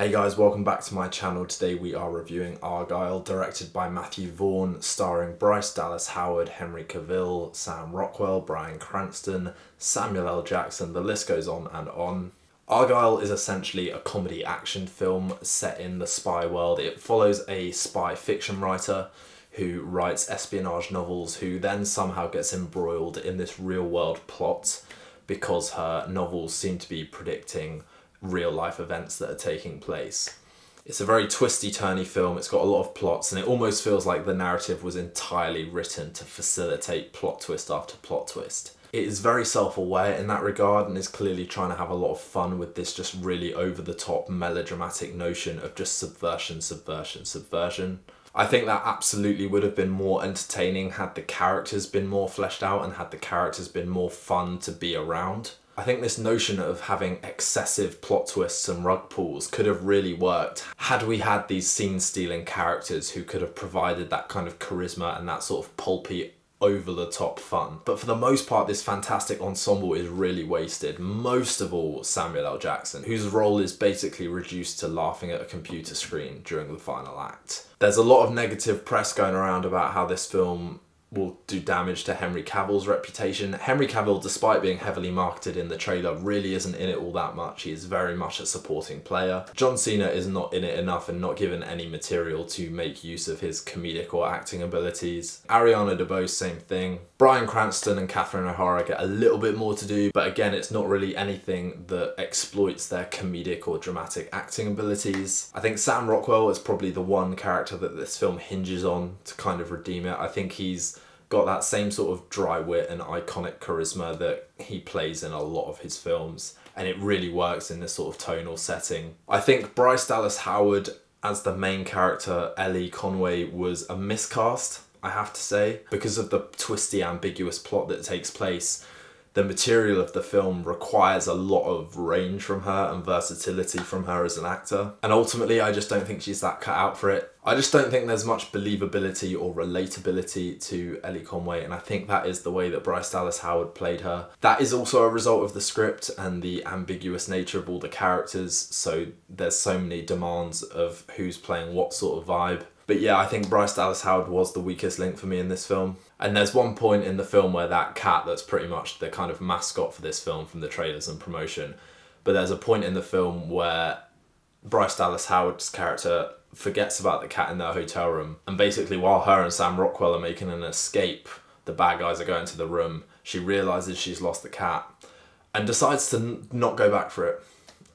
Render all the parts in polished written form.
Hey guys, welcome back to my channel. Today we are reviewing Argylle, directed by Matthew Vaughn, starring Bryce Dallas Howard, Henry Cavill, Sam Rockwell, Bryan Cranston, Samuel L. Jackson, the list goes on and on. Argylle is essentially a comedy action film set in the spy world. It follows a spy fiction writer who writes espionage novels who then somehow gets embroiled in this real world plot because her novels seem to be predicting real life events that are taking place. It's a very twisty turny film. It's got a lot of plots and it almost feels like the narrative was entirely written to facilitate plot twist after plot twist. It is very self-aware in that regard and is clearly trying to have a lot of fun with this just really over-the-top melodramatic notion of just subversion, subversion, subversion. I think that absolutely would have been more entertaining had the characters been more fleshed out and had the characters been more fun to be around. I think this notion of having excessive plot twists and rug pulls could have really worked had we had these scene-stealing characters who could have provided that kind of charisma and that sort of pulpy, over-the-top fun. But for the most part, this fantastic ensemble is really wasted. Most of all, Samuel L. Jackson, whose role is basically reduced to laughing at a computer screen during the final act. There's a lot of negative press going around about how this film will do damage to Henry Cavill's reputation. Henry Cavill, despite being heavily marketed in the trailer, really isn't in it all that much. He is very much a supporting player. John Cena is not in it enough and not given any material to make use of his comedic or acting abilities. Ariana DeBose, same thing. Bryan Cranston and Catherine O'Hara get a little bit more to do, but again, it's not really anything that exploits their comedic or dramatic acting abilities. I think Sam Rockwell is probably the one character that this film hinges on to kind of redeem it. I think he's got that same sort of dry wit and iconic charisma that he plays in a lot of his films, and it really works in this sort of tonal setting. I think Bryce Dallas Howard as the main character, Ellie Conway, was a miscast, I have to say, because of the twisty, ambiguous plot that takes place. The material of the film requires a lot of range from her and versatility from her as an actor. And ultimately, I just don't think she's that cut out for it. I just don't think there's much believability or relatability to Ellie Conway, and I think that is the way that Bryce Dallas Howard played her. That is also a result of the script and the ambiguous nature of all the characters, so there's so many demands of who's playing what sort of vibe. But yeah, I think Bryce Dallas Howard was the weakest link for me in this film. And there's one point in the film where that cat that's pretty much the kind of mascot for this film from the trailers and promotion, but there's a point in the film where Bryce Dallas Howard's character forgets about the cat in their hotel room, and basically while her and Sam Rockwell are making an escape, the bad guys are going to the room, she realises she's lost the cat and decides to not go back for it.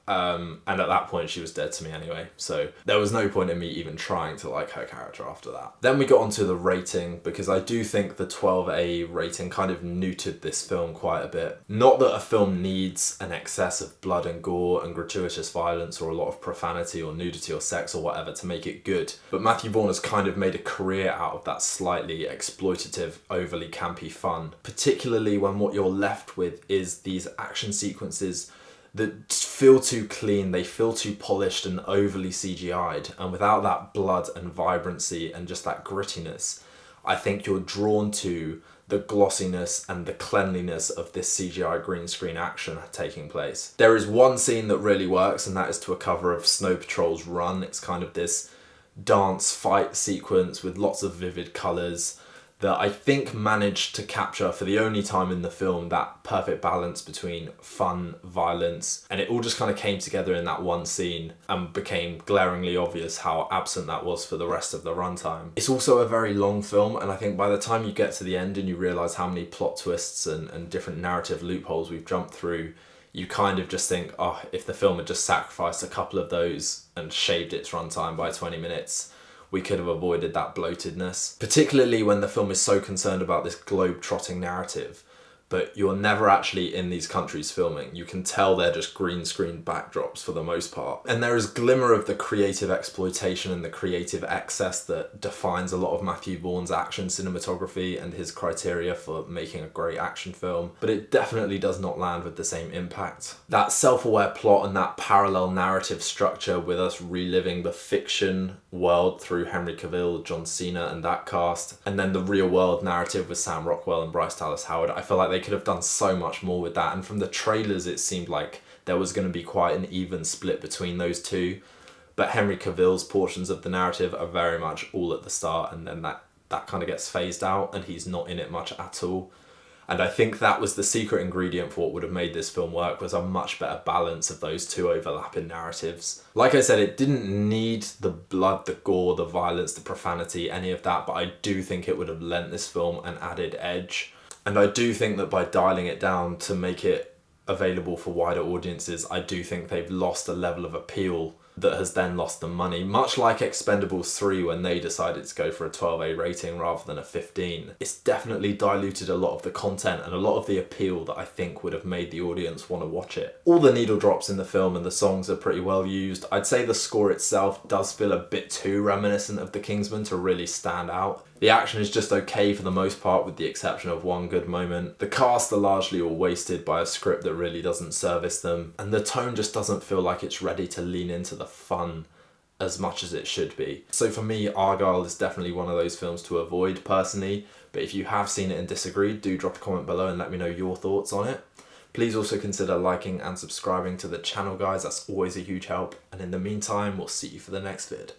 And at that point she was dead to me anyway, so there was no point in me even trying to like her character after that. Then we got onto the rating, because I do think the 12A rating kind of neutered this film quite a bit. Not that a film needs an excess of blood and gore and gratuitous violence or a lot of profanity or nudity or sex or whatever to make it good, but Matthew Vaughn has kind of made a career out of that slightly exploitative, overly campy fun, particularly when what you're left with is these action sequences that feel too clean, they feel too polished and overly CGI'd, and without that blood and vibrancy and just that grittiness, I think you're drawn to the glossiness and the cleanliness of this CGI green screen action taking place. There is one scene that really works, and that is to a cover of Snow Patrol's Run. It's kind of this dance fight sequence with lots of vivid colours that I think managed to capture, for the only time in the film, that perfect balance between fun, violence, and it all just kind of came together in that one scene and became glaringly obvious how absent that was for the rest of the runtime. It's also a very long film, and I think by the time you get to the end and you realise how many plot twists and different narrative loopholes we've jumped through, you kind of just think, oh, if the film had just sacrificed a couple of those and shaved its runtime by 20 minutes, we could have avoided that bloatedness. Particularly when the film is so concerned about this globe-trotting narrative, but you're never actually in these countries filming. You can tell they're just green screen backdrops for the most part. And there is glimmer of the creative exploitation and the creative excess that defines a lot of Matthew Vaughn's action cinematography and his criteria for making a great action film, but it definitely does not land with the same impact. That self-aware plot and that parallel narrative structure with us reliving the fiction world through Henry Cavill, John Cena and that cast, and then the real world narrative with Sam Rockwell and Bryce Dallas Howard, I feel like they could have done so much more with that, and from the trailers it seemed like there was going to be quite an even split between those two, But Henry Cavill's portions of the narrative are very much all at the start, and then that kind of gets phased out and he's not in it much at all. And I think that was the secret ingredient for what would have made this film work, was a much better balance of those two overlapping narratives. Like I said, it didn't need the blood, the gore, the violence, the profanity, any of that, but I do think it would have lent this film an added edge. And I do think that by dialing it down to make it available for wider audiences, I do think they've lost a level of appeal that has then lost them money, much like Expendables 3 when they decided to go for a 12A rating rather than a 15. It's definitely diluted a lot of the content and a lot of the appeal that I think would have made the audience want to watch it. All the needle drops in the film and the songs are pretty well used. I'd say the score itself does feel a bit too reminiscent of The Kingsman to really stand out. The action is just okay for the most part, with the exception of one good moment. The cast are largely all wasted by a script that really doesn't service them, and the tone just doesn't feel like it's ready to lean into the fun as much as it should be. So for me, Argylle is definitely one of those films to avoid personally, but if you have seen it and disagreed, do drop a comment below and let me know your thoughts on it. Please also consider liking and subscribing to the channel, guys. That's always a huge help. And in the meantime, we'll see you for the next vid.